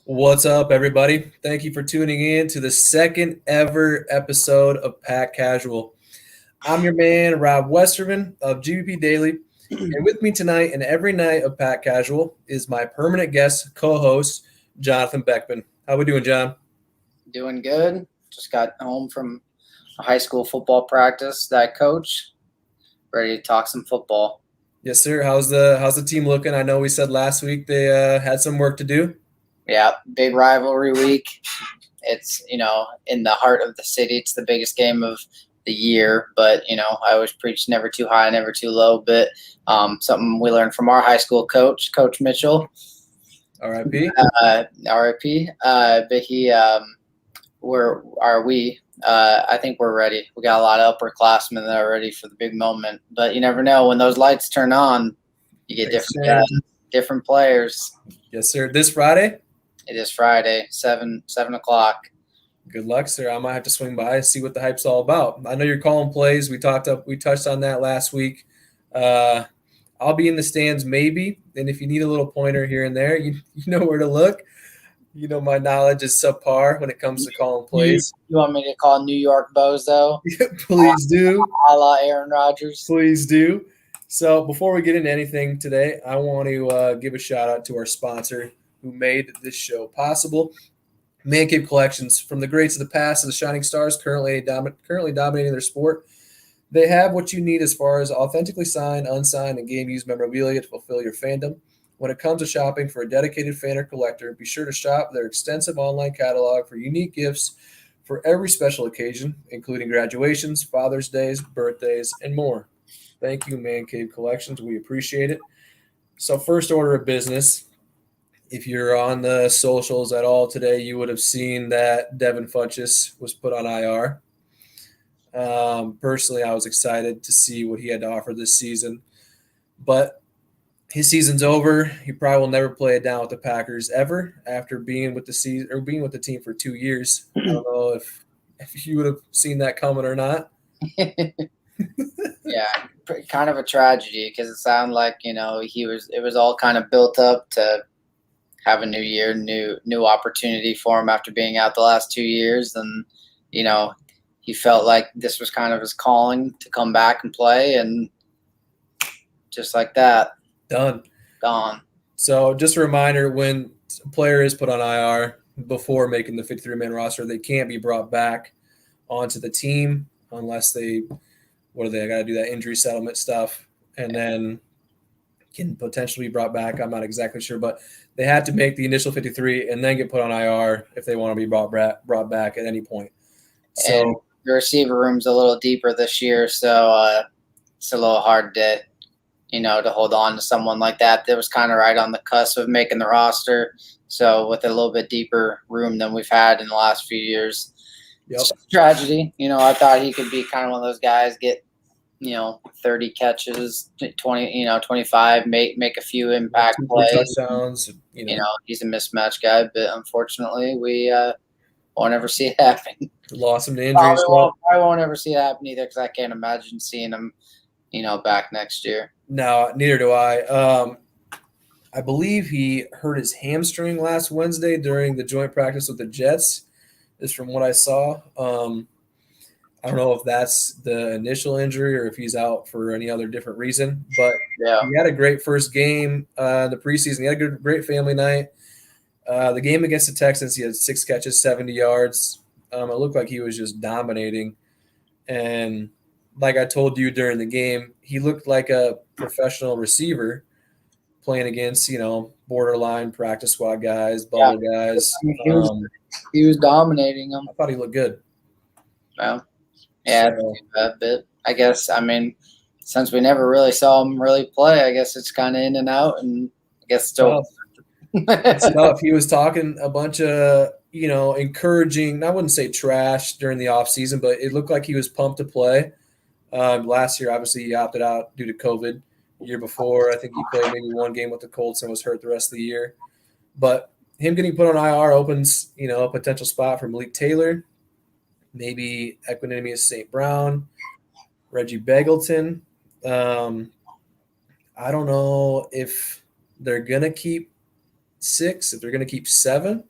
What's up, everybody? Thank you for tuning in to the second ever episode of Pack Casual. I'm your man, Rob Westerman of GBP Daily, and with me tonight and every night of Pack Casual is my permanent guest co-host, Johnathan Beckman. How we doing, John? Doing good. Just got home from a high school football practice that I coach. Ready to talk some football. Yes, sir. How's the team looking? I know we said last week they had some work to do. Yeah, big rivalry week. It's, in the heart of the city. It's the biggest game of the year. But, I always preach never too high, never too low. But something we learned from our high school coach, Coach Mitchell. R.I.P. R.I.P. But I think we're ready. We got a lot of upperclassmen that are ready for the big moment. But you never know. When those lights turn on, you get different players. Yes, sir. This Friday? It is Friday, 7 o'clock. Good luck, sir. I might have to swing by and see what the hype's all about. I know you're calling plays. We touched on that last week. I'll be in the stands maybe, and if you need a little pointer here and there, you know where to look. You know my knowledge is subpar when it comes to calling plays. You want me to call New York Bozo? Please do. A la Aaron Rodgers. Please do. So before we get into anything today, I want to give a shout out to our sponsor who made this show possible. Man Cave Collections, from the greats of the past to the shining stars currently dominating their sport. They have what you need as far as authentically signed, unsigned, and game-used memorabilia to fulfill your fandom. When it comes to shopping for a dedicated fan or collector, be sure to shop their extensive online catalog for unique gifts for every special occasion, including graduations, Father's Days, birthdays, and more. Thank you, Man Cave Collections. We appreciate it. So first order of business, if you're on the socials at all today, you would have seen that Devin Funches was put on IR. Personally, I was excited to see what he had to offer this season, but his season's over. He probably will never play it down with the Packers ever after being with the team for 2 years. I don't know if you would have seen that coming or not. Yeah, kind of a tragedy because it sounded like it was all kind of built up to have a new year, new opportunity for him after being out the last 2 years, and he felt like this was kind of his calling to come back and play, and just like that, gone. So just a reminder, when a player is put on IR before making the 53-man roster, they can't be brought back onto the team unless they got to do that injury settlement stuff, and then can potentially be brought back. I'm not exactly sure, but they had to make the initial 53 and then get put on IR if they want to be brought back at any point. So and the receiver room's a little deeper this year, so it's a little hard to hold on to someone like that was kind of right on the cusp of making the roster. So with a little bit deeper room than we've had in the last few years, It's just a tragedy. I thought he could be kind of one of those guys, get 30 catches, 20, 25, make a few impact plays. Touchdowns. He's a mismatch guy, but unfortunately, we won't ever see it happen. Lost him to injuries. I won't ever see it happen either because I can't imagine seeing him, back next year. No, neither do I. I believe he hurt his hamstring last Wednesday during the joint practice with the Jets, is from what I saw. I don't know if that's the initial injury or if he's out for any other different reason, but yeah, he had a great first game in the preseason. He had a great family night. The game against the Texans, he had 6 catches, 70 yards. It looked like he was just dominating. And like I told you during the game, he looked like a professional receiver playing against, borderline practice squad guys, bubble guys. He was dominating them. I thought he looked good. Well, yeah, a bit. I guess, since we never really saw him really play, I guess it's kind of in and out, and I guess still. It's tough. He was talking a bunch of, encouraging, I wouldn't say trash during the offseason, but it looked like he was pumped to play. Last year, obviously, he opted out due to COVID. The year before, I think he played maybe one game with the Colts and was hurt the rest of the year. But him getting put on IR opens, a potential spot for Malik Taylor, maybe Equanimous St. Brown, Reggie Begelton. I don't know if they're going to keep 6, if they're going to keep 7.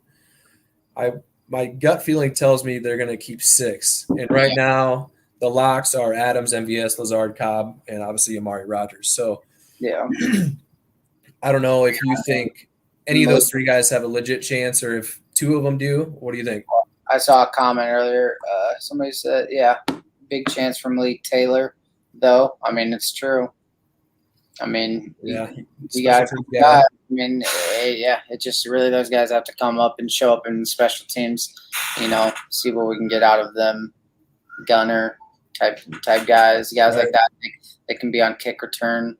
My gut feeling tells me they're going to keep 6. And right now, the locks are Adams, MVS, Lazard, Cobb, and obviously Amari Rogers. So Yeah. I don't know if you think any of Most, those 3 guys have a legit chance, or if 2 of them do. What do you think? I saw a comment earlier. Somebody said, yeah, big chance from Malik Taylor, though. I mean, it's true. I mean, Yeah, we got special teams guys. guy. I mean, yeah, it just really those guys have to come up and show up in special teams. See what we can get out of them. Gunner type guys Right. like that. They can be on kick return.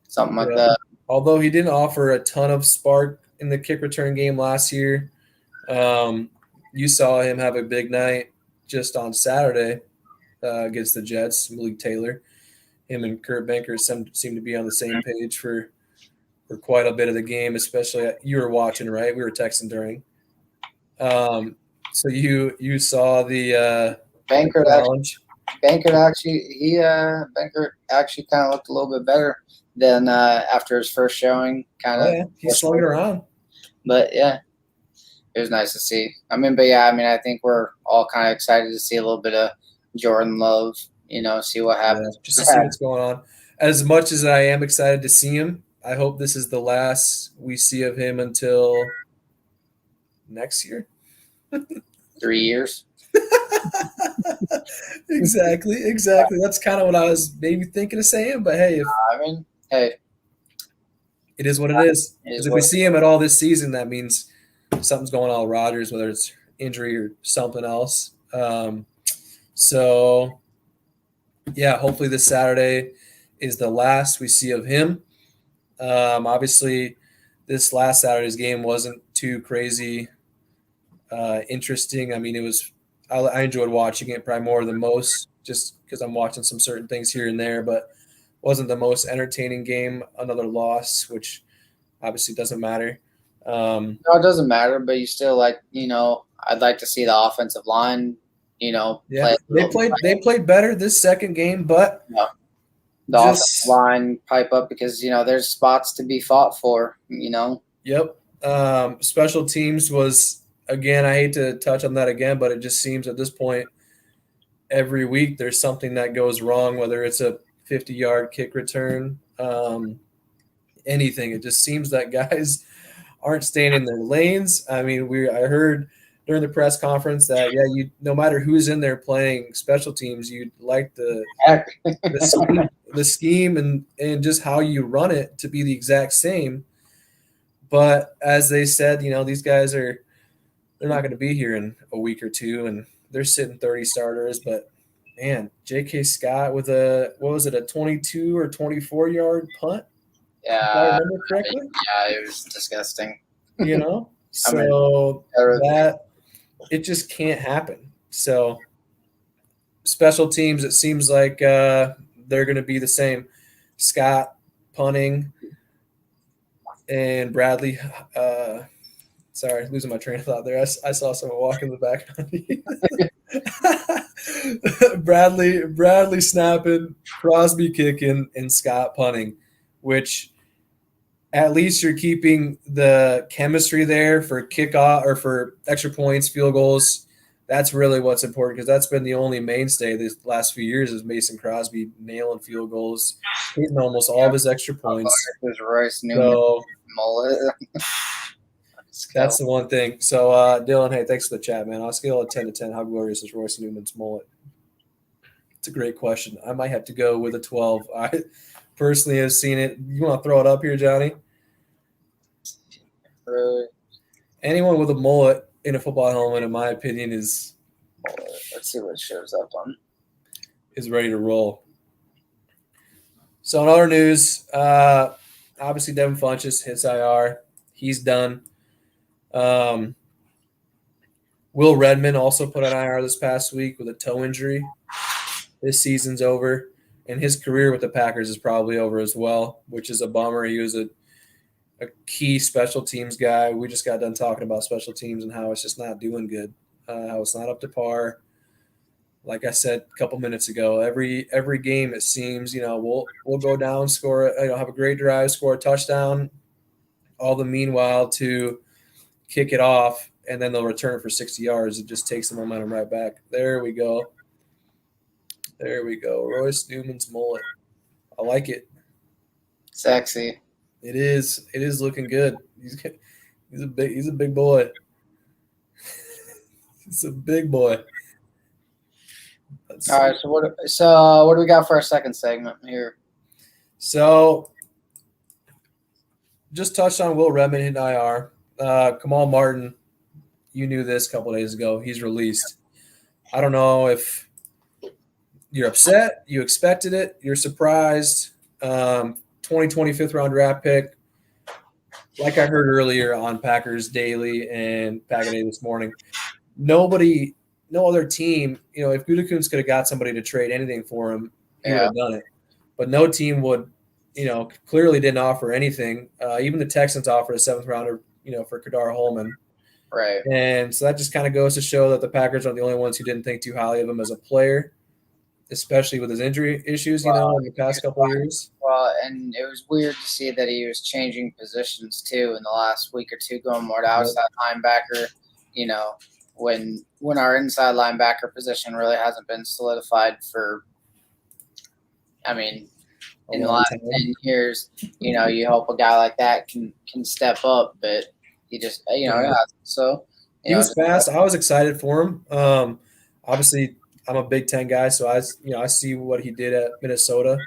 Something like that. Although he didn't offer a ton of spark in the kick return game last year, you saw him have a big night just on Saturday against the Jets. Malik Taylor, him and Kurt Banker seem to be on the same page for quite a bit of the game. Especially you were watching, right? We were texting during. So you saw the Banker challenge. Banker actually kind of looked a little bit better than after his first showing. He slung it around. But yeah, it was nice to see. I think we're all kind of excited to see a little bit of Jordan Love. See what happens. Just to see what's going on. As much as I am excited to see him, I hope this is the last we see of him until next year. 3 years. Exactly. That's kind of what I was maybe thinking of saying. But hey, hey, it is what it is. Because if we see him at all this season, that means something's going on with Rodgers, whether it's injury or something else. So, yeah, hopefully this Saturday is the last we see of him. Obviously, this last Saturday's game wasn't too crazy interesting. I mean, I enjoyed watching it probably more than most just because I'm watching some certain things here and there, but wasn't the most entertaining game. Another loss, which obviously doesn't matter. No, it doesn't matter, but you still I'd like to see the offensive line, Yeah, they played better this second game, but the offensive line pipe up because there's spots to be fought for. Yep. Special teams was, again, I hate to touch on that again, but it just seems at this point every week there's something that goes wrong, whether it's a 50-yard kick return, anything. It just seems that guys aren't staying in their lanes. I mean, I heard during the press conference that no matter who's in there playing special teams, you'd like the scheme and just how you run it to be the exact same. But as they said, these guys they're not going to be here in a week or two, and they're sitting 30 starters. But man, J.K. Scott with a 22 or 24-yard punt? Yeah, if I remember correctly. Yeah, it was disgusting. So that it just can't happen. So special teams, it seems like they're going to be the same. Scott punting and Bradley. Sorry, losing my train of thought there. I saw someone walk in the background. Bradley snapping, Crosby kicking, and Scott punting, which at least you're keeping the chemistry there for kickoff or for extra points, field goals. That's really what's important because that's been the only mainstay these last few years is Mason Crosby nailing field goals, hitting almost all of his extra points. Royce Newman mullet. That's the one thing. So, Dylan, hey, thanks for the chat, man. On a scale of 10 to 10, how glorious is Royce Newman's mullet? It's a great question. I might have to go with a 12. I personally have seen it. You want to throw it up here, Johnny? Really? Anyone with a mullet in a football helmet, in my opinion, let's see what it shows up on. Is ready to roll. So in other news, obviously Devin Funches hits IR. He's done. Will Redmond also put on IR this past week with a toe injury. This season's over, and his career with the Packers is probably over as well, which is a bummer. He was a key special teams guy. We just got done talking about special teams and how it's just not doing good, how it's not up to par. Like I said a couple minutes ago, every game it seems, we'll go down, score, have a great drive, score a touchdown. All the meanwhile to kick it off, and then they'll return it for 60 yards. It just takes the momentum right back. There we go. There we go. Royce Newman's mullet. I like it. Sexy. It is. It is looking good. He's a big boy. He's a big boy. All right. So what do we got for our second segment here? So just touched on Will Redmond in IR. Kamal Martin, you knew this a couple of days ago. He's released. I don't know if you're upset, you expected it, you're surprised. 2020 fifth round draft pick. Like I heard earlier on Packers Daily and Packer Day this morning, no other team, if Gutekunst could have got somebody to trade anything for him, he would have done it. But no team would, clearly didn't offer anything. Even the Texans offered a seventh rounder, for Kadar Holman. Right. And so that just kind of goes to show that the Packers aren't the only ones who didn't think too highly of him as a player, especially with his injury issues, in the past couple of years. Well, and it was weird to see that he was changing positions too in the last week or two, going more to outside linebacker, when our inside linebacker position really hasn't been solidified for, in the last 10 years, you hope a guy like that can step up, but he just, so. He was fast. I was excited for him. Obviously, I'm a Big Ten guy, so I see what he did at Minnesota,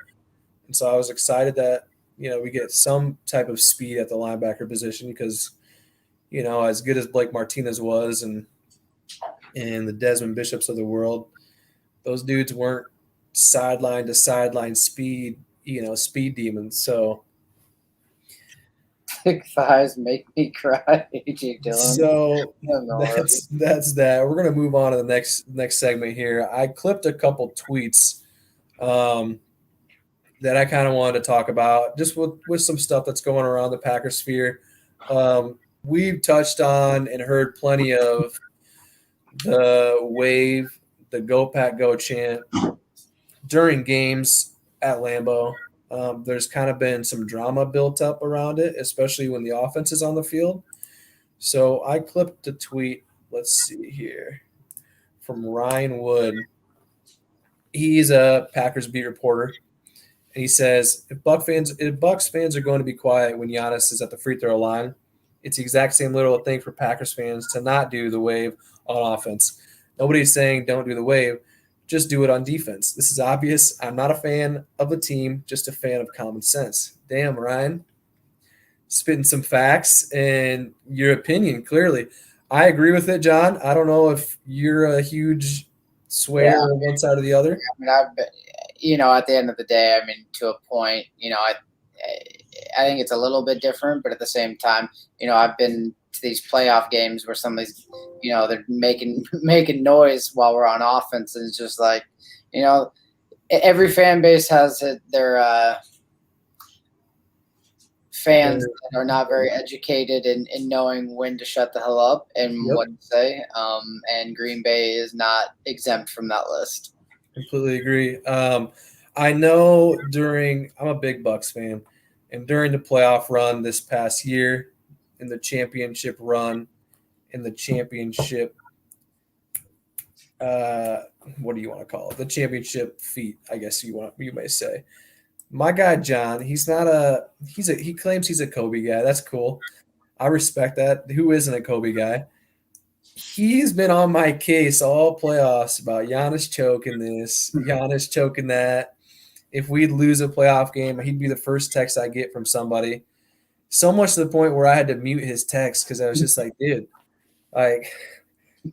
and so I was excited that we get some type of speed at the linebacker position because as good as Blake Martinez was and the Desmond Bishops of the world, those dudes weren't sideline to sideline speed, speed demons. So thick thighs make me cry, AJ Dillon. So that's that. We're gonna move on to the next segment here. I clipped a couple tweets that I kind of wanted to talk about, just with some stuff that's going around the Packer sphere. We've touched on and heard plenty of the wave, the Go Pack Go chant during games at Lambeau. There's kind of been some drama built up around it, especially when the offense is on the field. So I clipped a tweet, let's see here, from Ryan Wood. He's a Packers beat reporter, and he says, if Bucs fans are going to be quiet when Giannis is at the free throw line, it's the exact same little thing for Packers fans to not do the wave on offense. Nobody's saying don't do the wave. Just do it on defense. This is obvious. I'm not a fan of the team, just a fan of common sense. Damn, Ryan. Spitting some facts and your opinion, clearly. I agree with it, John. I don't know if you're a huge swear on one side or the other. At the end of the day, to a point, I think it's a little bit different, but at the same time, I've been to these playoff games where some of these, they're making noise while we're on offense, and it's just like, every fan base has their fans that are not very educated in knowing when to shut the hell up and what to say. And Green Bay is not exempt from that list. Completely agree. I know I'm a big Bucs fan, and during the playoff run this past year, in the championship run, in the championship, what do you want to call it? The championship feat, I guess you may say. My guy John, he claims he's a Kobe guy. That's cool. I respect that. Who isn't a Kobe guy? He's been on my case all playoffs about Giannis choking this, Giannis choking that. If we'd lose a playoff game, he'd be the first text I get from somebody. So much to the point where I had to mute his text because I was just like, dude, like,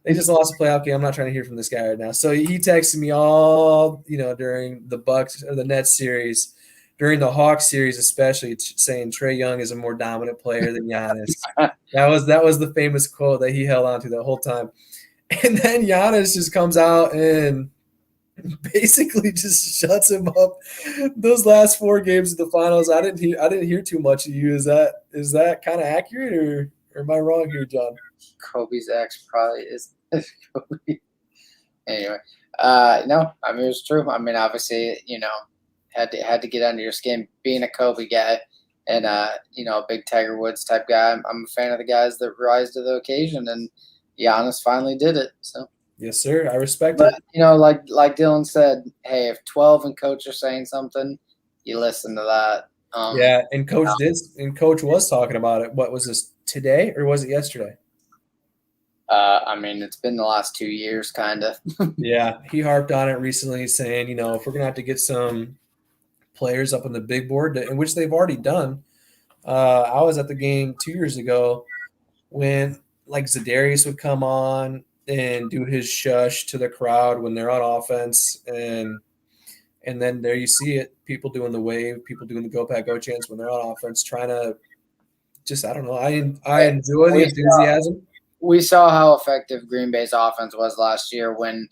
they just lost a playoff game. I'm not trying to hear from this guy right now. So he texted me all, during the Bucks or the Nets series, during the Hawks series especially, saying Trae Young is a more dominant player than Giannis. That was the famous quote that he held on to the whole time. And then Giannis just comes out and basically just shuts him up those last 4 games of the finals. I didn't hear too much of you. Is that kind of accurate, or am I wrong here, John? Kobe's ex probably is Kobe. Anyway, no, it's true. Obviously, had to get under your skin being a Kobe guy. and a big Tiger Woods type guy. I'm a fan of the guys that rise to the occasion, and Giannis finally did it. So, Yes, sir. I respect but it. like Dylan said, hey, if 12 and coach are saying something, you listen to that. Yeah, and coach was talking about it. What was this, today or was it yesterday? I mean, it's been the last 2 years, kind of. Yeah, he harped on it recently, saying, if we're gonna have to get some players up on the big board, in which they've already done. I was at the game 2 years ago when like Zadarius would come on and do his shush to the crowd when they're on offense, and then there you see it, people doing the wave, people doing the go pack go chants when they're on offense, trying to just, I don't know. I enjoy the we saw, enthusiasm. we saw how effective Green Bay's offense was last year when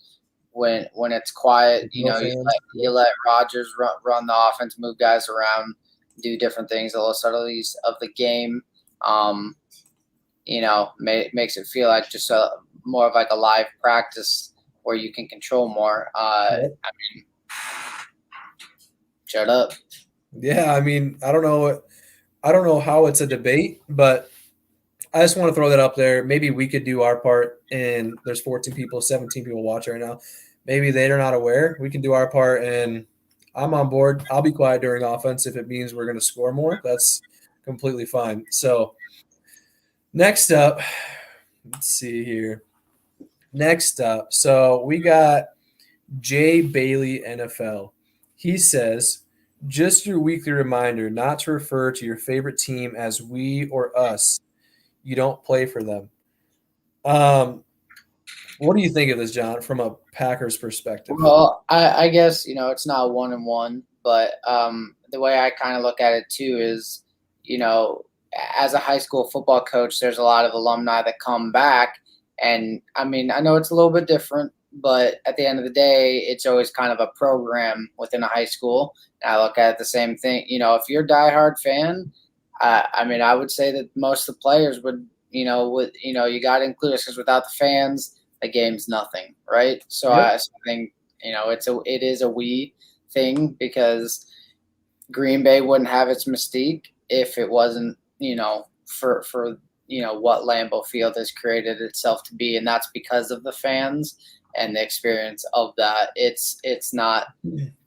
it's quiet. With no You fans. you let Rodgers run the offense, move guys around, do different things, the little subtleties of the game. Um, makes it feel like just more of like a live practice where you can control more. Yep. Shut up. Yeah, I mean, I don't know how it's a debate, but I just want to throw that up there. Maybe we could do our part, and there's 14 people, 17 people watching right now. Maybe they're not aware. We can do our part, and I'm on board. I'll be quiet during offense if it means we're going to score more. That's completely fine. So next up, let's see here. Next up, so we got Jay Bailey NFL. He says, just your weekly reminder not to refer to your favorite team as we or us. You don't play for them. What do you think of this, John, from a Packers perspective? Well, I guess it's not 1-1, but the way I kind of look at it too is, you know, as a high school football coach, there's a lot of alumni that come back, and I mean, I know it's a little bit different, but at the end of the day, it's always kind of a program within a high school. And I look at it the same thing. If you're a diehard fan, I mean, I would say that most of the players would, you got to include us because without the fans the game's nothing, right? So Yep. I think it is a we thing because Green Bay wouldn't have its mystique if it wasn't for what Lambeau Field has created itself to be, and that's because of the fans and the experience of that. It's not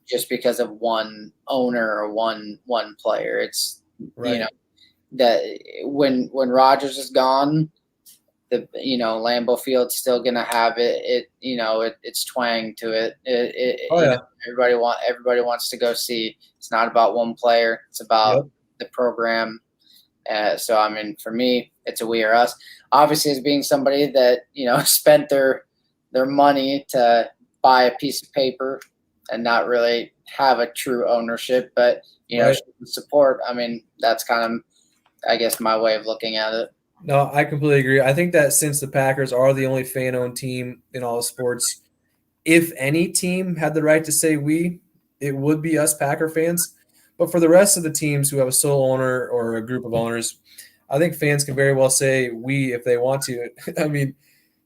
just because of one owner or one player. It's Right. that when Rodgers is gone, Lambeau Field's still gonna have its twang to it. Oh, yeah. Everybody wants to go see. It's not about one player. It's about Yep. the program. So I mean, for me, it's a we or us. Obviously, as being somebody that spent their money to buy a piece of paper and not really have a true ownership, but Right. support. I mean, that's kind of, I guess, my way of looking at it. No, I completely agree. I think that since the Packers are the only fan owned team in all sports, if any team had the right to say we, it would be us Packer fans. But for the rest of the teams who have a sole owner or a group of owners, I think fans can very well say we if they want to. I mean,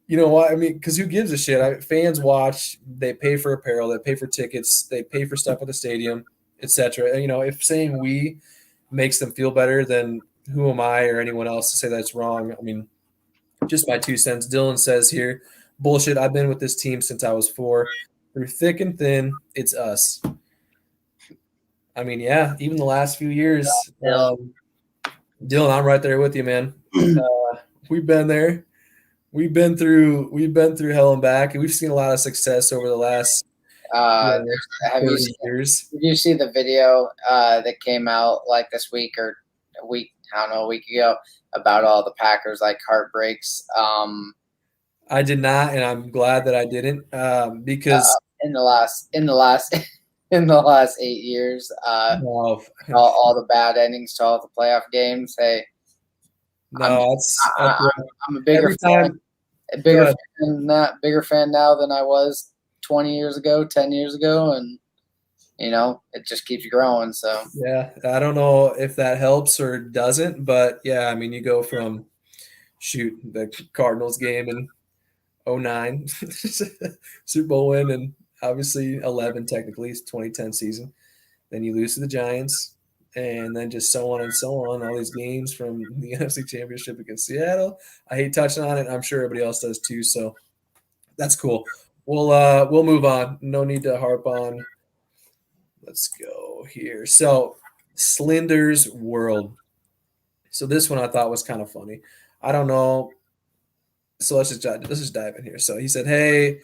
you know what? I mean, because who gives a shit? Fans watch, they pay for apparel, they pay for tickets, they pay for stuff at the stadium, etc. If saying we makes them feel better, then who am I or anyone else to say that's wrong? I mean, just my 2 cents. Dylan says here, bullshit. I've been with this team since I was 4. Through thick and thin, it's us. I mean, yeah, even the last few years, Yeah. Dylan, I'm right there with you, man. We've been there. We've been through hell and back, and we've seen a lot of success over the last Uh, have you 30 years. Did you see the video that came out like this week or a week? I don't know, a week ago about all the Packers like heartbreaks I did not, and I'm glad that I didn't, because in the last in the last 8 years. no, All the bad endings to all the playoff games. Hey, I'm no, that's rough. I'm a bigger Every time. a Go bigger ahead. bigger fan now than I was 20 years ago, 10 years ago, and it just keeps growing. So Yeah, I don't know if that helps or doesn't, but yeah, I mean, you go from the Cardinals game in '09, Super Bowl win, and obviously 11 technically, it's 2010 season. Then you lose to the Giants, and then just so on and so on. All these games from the NFC Championship against Seattle. I hate touching on it. I'm sure everybody else does too. So that's cool. We'll move on. No need to harp on. Let's go here. So Slender's World. So this one I thought was kind of funny. I don't know. So let's just dive in here. So he said, "Hey,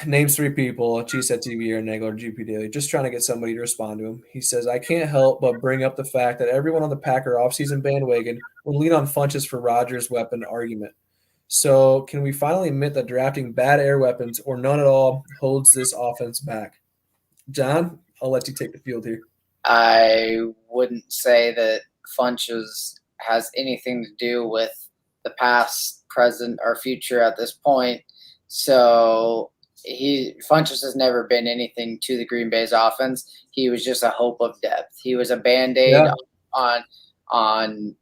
names three people, Cheesehead TV or Nagler GP Daily, just trying to get somebody to respond to him." He says, "I can't help but bring up the fact that everyone on the Packer offseason bandwagon would lean on Funches for Rodgers' weapon argument. So can we finally admit that drafting bad air weapons or none at all holds this offense back?" John, I'll let you take the field here. I wouldn't say that Funches has anything to do with the past, present, or future at this point. So Funches has never been anything to the Green Bay's offense. He was just a hope of depth. He was a band-aid Yeah. on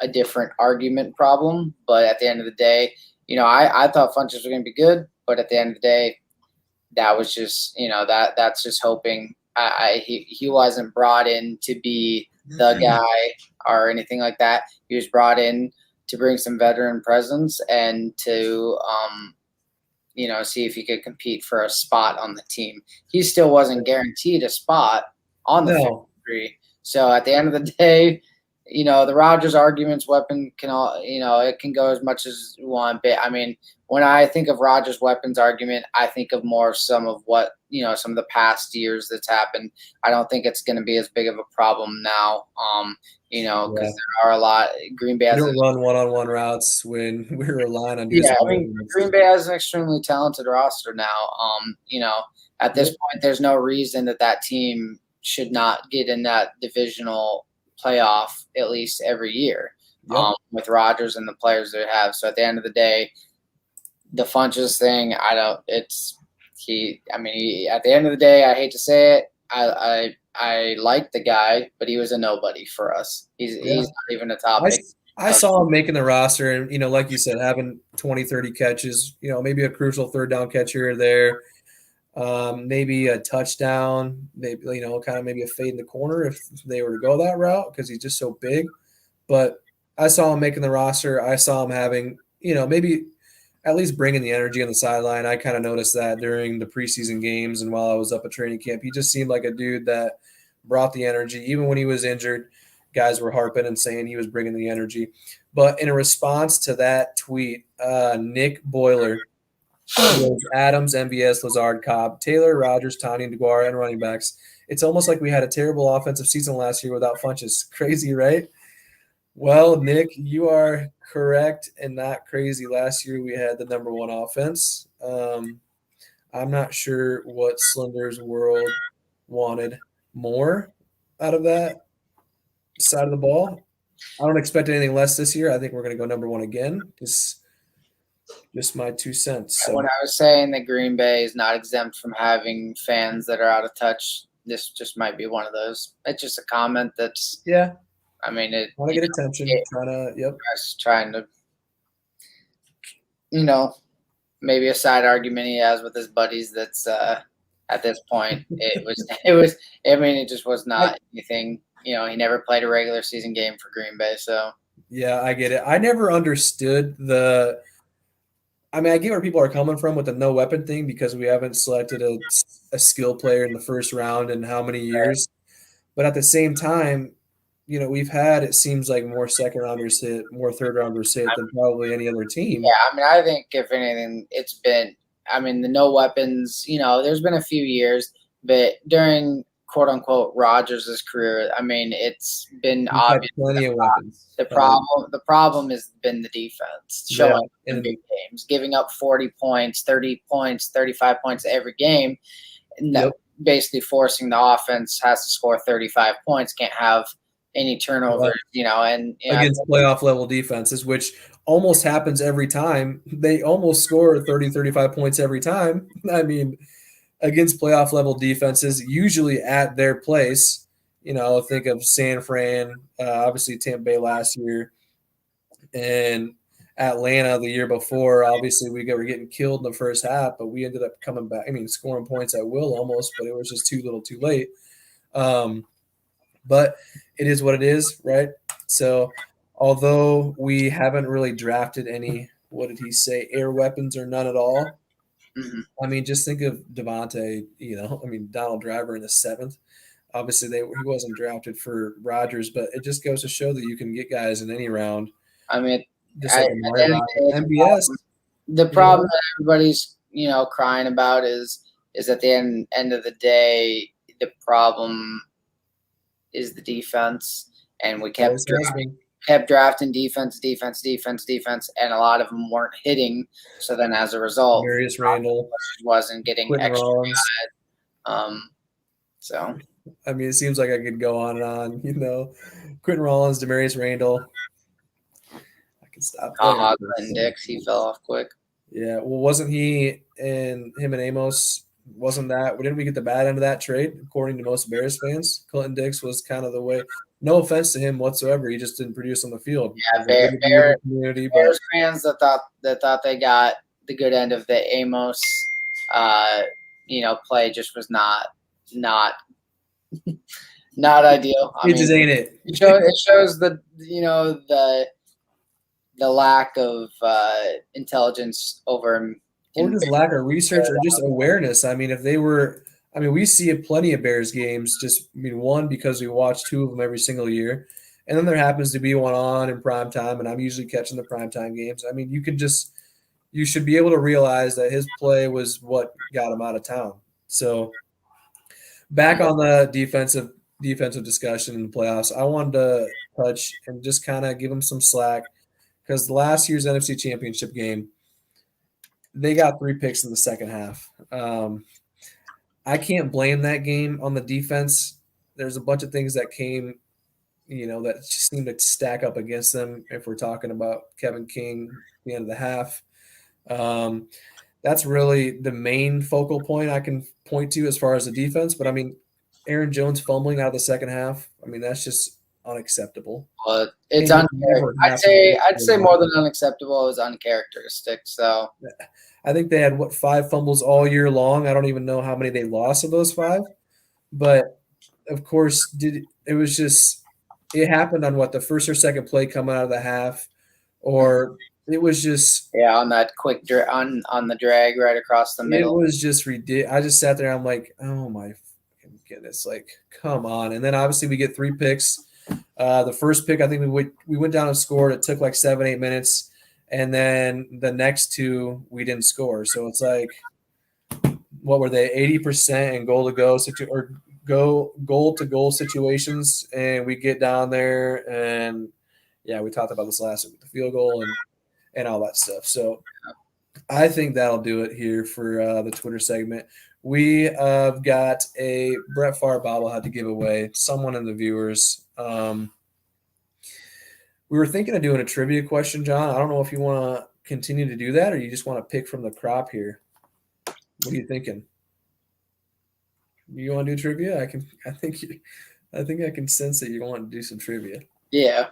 a different argument problem. But at the end of the day, I thought Funches was going to be good, but at the end of the day, that was just that's just hoping. He wasn't brought in to be the guy or anything like that. He was brought in to bring some veteran presence and to see if he could compete for a spot on the team. He still wasn't guaranteed a spot on the 53. So at the end of the day, the Rodgers arguments weapon can it can go as much as you want. But I mean, when I think of Rodgers weapons argument, I think of more some of what some of the past years that's happened. I don't think it's going to be as big of a problem now. Because there are a lot. Green Bay has don't run one-on-one routes when we're relying on I mean, Green Bay has an extremely talented roster now. At this point, there's no reason that team should not get in that divisional playoff at least every year. With Rodgers and the players they have. So at the end of the day, the Funches thing, at the end of the day, I hate to say it, I like the guy, but he was a nobody for us. He's not even a topic. I saw him making the roster and, like you said, having 20, 30 catches, maybe a crucial third down catch here or there, maybe a touchdown, maybe, kind of maybe a fade in the corner if they were to go that route because he's just so big. But I saw him making the roster. I saw him having, maybe at least bringing the energy on the sideline. I kind of noticed that during the preseason games and while I was up at training camp. He just seemed like a dude that brought the energy. Even when he was injured, guys were harping and saying he was bringing the energy. But in a response to that tweet, Nick Boiler was Adams, MVS, Lazard, Cobb, Taylor, Rodgers, Tony, DeGuara, and running backs. It's almost like we had a terrible offensive season last year without Funches. Crazy, right? Well, Nick, you are correct and not crazy. Last year we had the number one offense. I'm not sure what Slender's World wanted more out of that side of the ball. I don't expect anything less this year. I think we're going to go number one again. Just my 2 cents. So. When I was saying that Green Bay is not exempt from having fans that are out of touch, this just might be one of those. It's just a comment that's I mean, it want to get attention. Trying to, maybe a side argument he has with his buddies. That's at this point, it was. I mean, it just was not anything. He never played a regular season game for Green Bay, so. Yeah, I get it. I never understood I get where people are coming from with the no weapon thing because we haven't selected a skill player in the first round in how many years. But at the same time, we've had, it seems like, more second rounders hit, more third rounders hit than probably any other team. Yeah, I think if anything, it's been, the no weapons, there's been a few years, but during quote unquote Rodgers' career, it's been obvious. Plenty of weapons. The problem has been the defense showing up in big games, giving up 40 points, 30 points, 35 points every game, and basically forcing the offense has to score 35 points, can't have any turnovers, against playoff level defenses, which almost happens every time. They almost score 30, 35 points every time. Against playoff level defenses, usually at their place. Think of San Fran, obviously Tampa Bay last year, and Atlanta the year before. Obviously, we were getting killed in the first half, but we ended up coming back. Scoring points at will almost, but it was just too little, too late. but it is what it is, right? So, although we haven't really drafted any, what did he say, air weapons or none at all? Hmm. I mean, just think of Devontae, Donald Driver in the seventh. Obviously, he wasn't drafted for Rodgers, but it just goes to show that you can get guys in any round, I mean, just like at the Amari end of the day, MBS. the You problem know, that everybody's crying about is at the end of the day, the problem is the defense, and we always has been. kept drafting defense, and a lot of them weren't hitting. So then, as a result, Darius Randall, wasn't getting Quentin extra. Rollins. Um, so I mean, it seems like I could go on and on. Quentin Rollins, Demarius Randall. I can stop there. haha, Clinton Dix, he fell off quick. Yeah, well, wasn't he and him and Amos? Wasn't that? Didn't we get the bad end of that trade? According to most Bears fans, Clinton Dix was kind of the way. No offense to him whatsoever, he just didn't produce on the field. Yeah, It was a good view of the community, but Bears fans that thought they got the good end of the Amos, play just was not not ideal. I it just mean, ain't it. it shows the lack of intelligence over Or just lack of research or just awareness. I mean, we see plenty of Bears games. One, because we watch two of them every single year, and then there happens to be one on in prime time, and I'm usually catching the prime time games. I mean, you should be able to realize that his play was what got him out of town. So, back on the defensive discussion in the playoffs, I wanted to touch and just kind of give him some slack because the last year's NFC Championship game, they got 3 picks in the second half. I can't blame that game on the defense. There's a bunch of things that came, that just seemed to stack up against them. If we're talking about Kevin King, the end of the half, that's really the main focal point I can point to as far as the defense. But I mean, Aaron Jones fumbling out of the second half. I mean, that's just unacceptable. But it's And it never I'd say more than unacceptable. It was uncharacteristic. So I think they had 5 fumbles all year long. I don't even know how many they lost of those 5, but of course, it happened on the first or second play coming out of the half, or it was just on that quick on the drag right across the middle. It was just ridiculous. I just sat there. I'm like, oh my goodness, like come on! And then obviously we get 3 picks. The first pick, I think we went down and scored. It took like 7-8 minutes. And then the next 2 we didn't score. So it's like, what were they? 80% in goal to goal situations, and we get down there, and yeah, we talked about this last week with the field goal and all that stuff. So I think that'll do it here for the Twitter segment. We have got a Brett Favre bobblehead to give away. Someone in the viewers. We were thinking of doing a trivia question, John. I don't know if you want to continue to do that or you just want to pick from the crop here. What are you thinking? You want to do trivia? I think I can sense that you want to do some trivia. Yeah.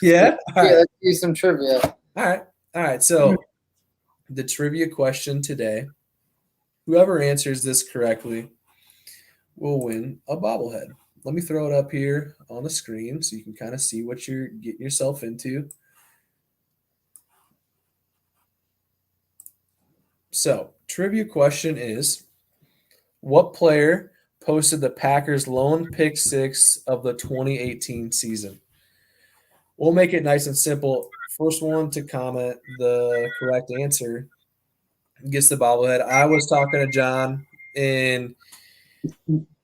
Yeah? All right. Let's do some trivia. All right. So the trivia question today, whoever answers this correctly will win a bobblehead. Let me throw it up here on the screen so you can kind of see what you're getting yourself into. So, trivia question is, what player posted the Packers' lone pick 6 of the 2018 season? We'll make it nice and simple. First one to comment the correct answer gets the bobblehead. I was talking to John, and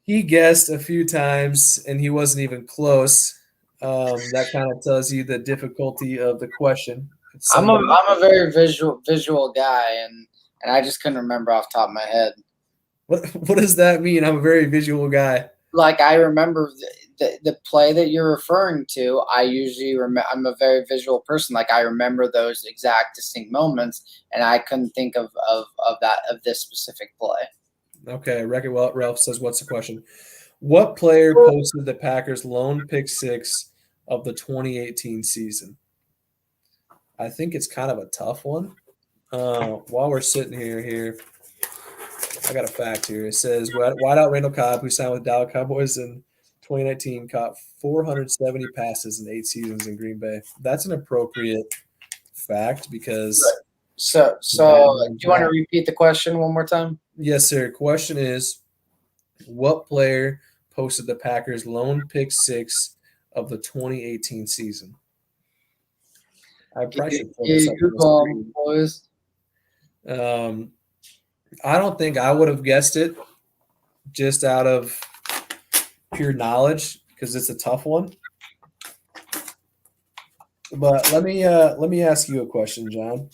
he guessed a few times, and he wasn't even close. That kind of tells you the difficulty of the question. I'm a very visual guy, and I just couldn't remember off the top of my head. What does that mean? I'm a very visual guy. Like I remember the play that you're referring to. I usually I'm a very visual person. Like I remember those exact distinct moments, and I couldn't think of this specific play. Okay, Ralph says, what's the question? What player posted the Packers' lone pick 6 of the 2018 season? I think it's kind of a tough one. While we're sitting here, I got a fact here. It says wideout Randall Cobb, who signed with Dallas Cowboys in 2019 caught 470 passes in 8 seasons in Green Bay. That's an appropriate fact because So do you want to repeat the question one more time? yes, sir. Question is, what player posted the Packers' lone pick six of the 2018 season? I probably should pull this up on the Google, screen. boys. I don't think I would have guessed it just out of pure knowledge because it's a tough one. But let me ask you a question, John.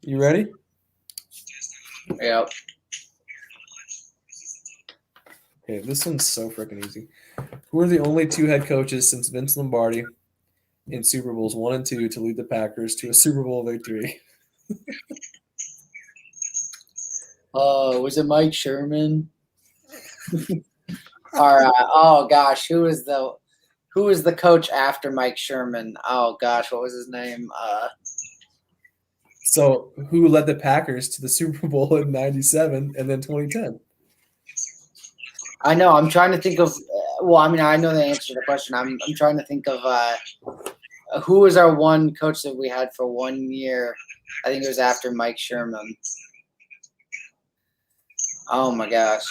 You ready? Yep. Okay, this one's so freaking easy. Who are the only 2 head coaches since Vince Lombardi in Super Bowls 1 and 2 to lead the Packers to a Super Bowl victory? Was it Mike Sherman? All right. Oh gosh, who was the coach after Mike Sherman? Oh gosh, what was his name? So, who led the Packers to the Super Bowl in '97 and then 2010? I know. I'm trying to think of. Well, I mean, I know the answer to the question. I'm trying to think of who was our one coach that we had for 1 year. I think it was after Mike Sherman. Oh my gosh,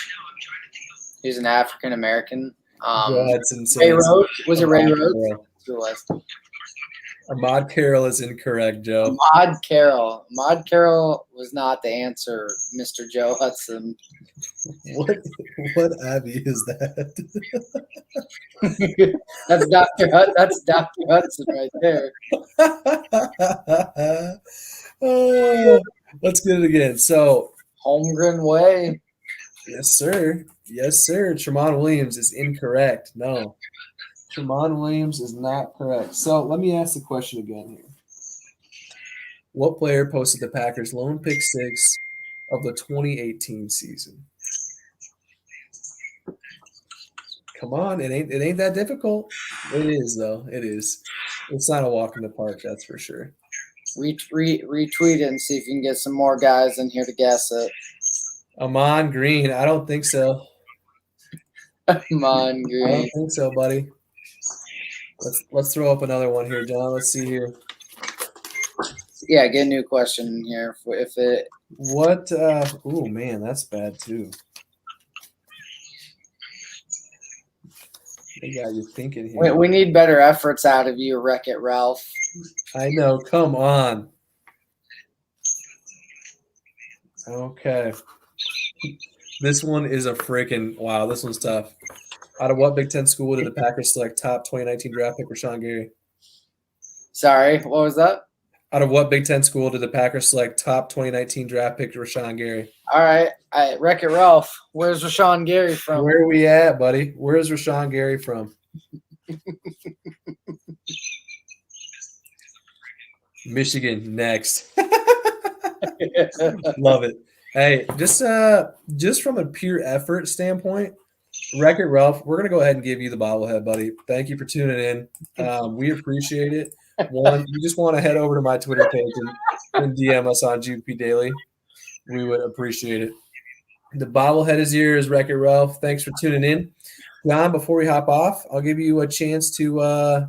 he was an African American. Ray Rhodes. Was it Ray Rhodes? Who was? Ahmad Carroll is incorrect, Joe. Ahmad Carroll. Ahmad Carroll was not the answer, Mr. Joe Hudson. What Abbey is that? That's Dr. Hudson right there. Oh, let's get it again. So, Holmgren Way. yes, sir. Yes, sir. Tramon Williams is incorrect. No. Tramon Williams is not correct. So let me ask the question again here. What player posted the Packers' lone pick six of the 2018 season? Come on, it ain't that difficult. It is though. It is. It's not a walk in the park, that's for sure. Retweet it and see if you can get some more guys in here to guess it. Amon Green, I don't think so. Amon Green. I don't think so, buddy. Let's throw up another one here, John. Let's see here. Yeah, get a new question in here. If it. What? Oh man, that's bad too. They got you thinking here. We need better efforts out of you, Wreck-It Ralph. I know. Come on. Okay. This one is a freaking wow. This one's tough. Out of what Big Ten school did the Packers select top 2019 draft pick Rashawn Gary? Sorry, what was that? Out of what Big Ten school did the Packers select top 2019 draft pick Rashawn Gary? All right, Wreck-It Ralph. Where's Rashawn Gary from? Where are we at, buddy? Where's Rashawn Gary from? Michigan next. Love it. Hey, just from a pure effort standpoint, Wreck-It Ralph, we're gonna go ahead and give you the bobblehead, buddy. Thank you for tuning in. We appreciate it. One, you just want to head over to my Twitter page and DM us on GP Daily. We would appreciate it. The bobblehead is yours, Wreck-It Ralph. Thanks for tuning in. John, before we hop off, I'll give you a chance to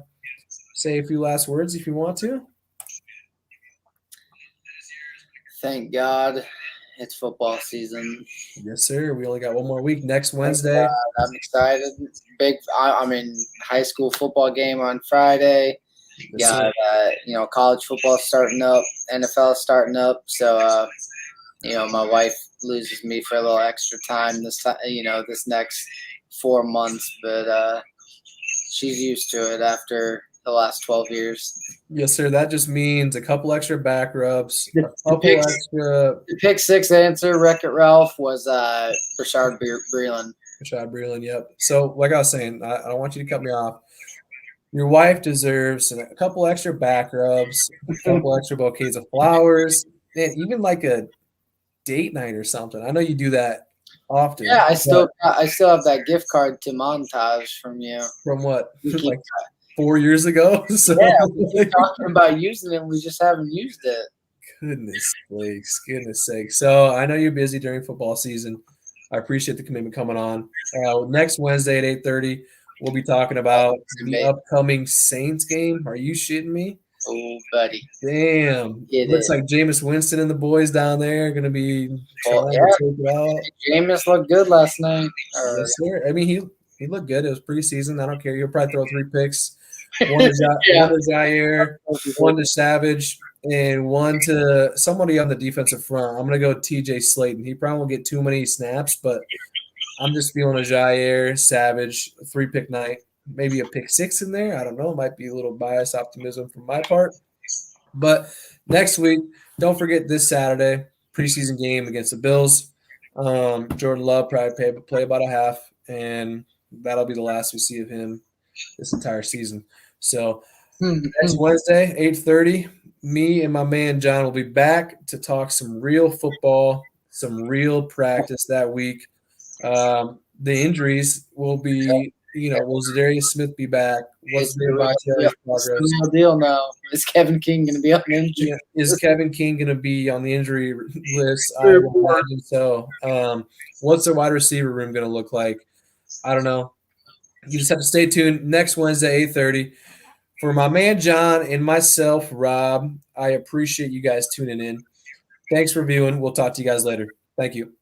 say a few last words if you want to. Thank God it's football season. Yes, sir. We only got one more week. Next Wednesday. I'm excited. High school football game on Friday. Yes, Got college football starting up, NFL starting up. So my wife loses me for a little extra time this next 4 months, but she's used to it after the last 12 years. Yes, sir. That just means a couple extra back rubs, The pick six answer, Wreck-It Ralph, was Rashard Breeland. Rashad Breeland, yep. So, like I was saying, I don't want you to cut me off. Your wife deserves a couple extra back rubs, a couple extra bouquets of flowers, and even like a date night or something. I know you do that often. Yeah, I still have that gift card to Montage from you. From what? Like 4 years ago? So, yeah, we keep talking about using it. We just haven't used it. Goodness sakes. So I know you're busy during football season. I appreciate the commitment coming on. Next Wednesday at 8:30, we'll be talking about the upcoming Saints game. Are you shitting me? Oh, buddy. Damn. It Looks is. like Jameis Winston and the boys down there are going to be trying to take it out. Jameis looked good last night. Yes, sir. I mean, he looked good. It was preseason. I don't care. He'll probably throw 3 picks. One to Zaire, one to Savage, and one to somebody on the defensive front. I'm going to go TJ Slayton. He probably won't get too many snaps, but I'm just feeling a Jair, Savage, 3-pick night, maybe a pick 6 in there. I don't know. It might be a little biased optimism from my part. But next week, don't forget this Saturday, preseason game against the Bills. Jordan Love probably play about a half, and that'll be the last we see of him this entire season. So next Wednesday, 8:30, me and my man John will be back to talk some real football, some real practice that week. The injuries will be, will Zadarius Smith be back? What's the Bakhtiari's progress? It's the real deal now. Is Kevin King going to be on the injury? Yeah. Is Kevin King going to be on the injury list? I would imagine so. What's the wide receiver room going to look like? I don't know. You just have to stay tuned next Wednesday, 8:30. For my man John and myself, Rob, I appreciate you guys tuning in. Thanks for viewing. We'll talk to you guys later. Thank you.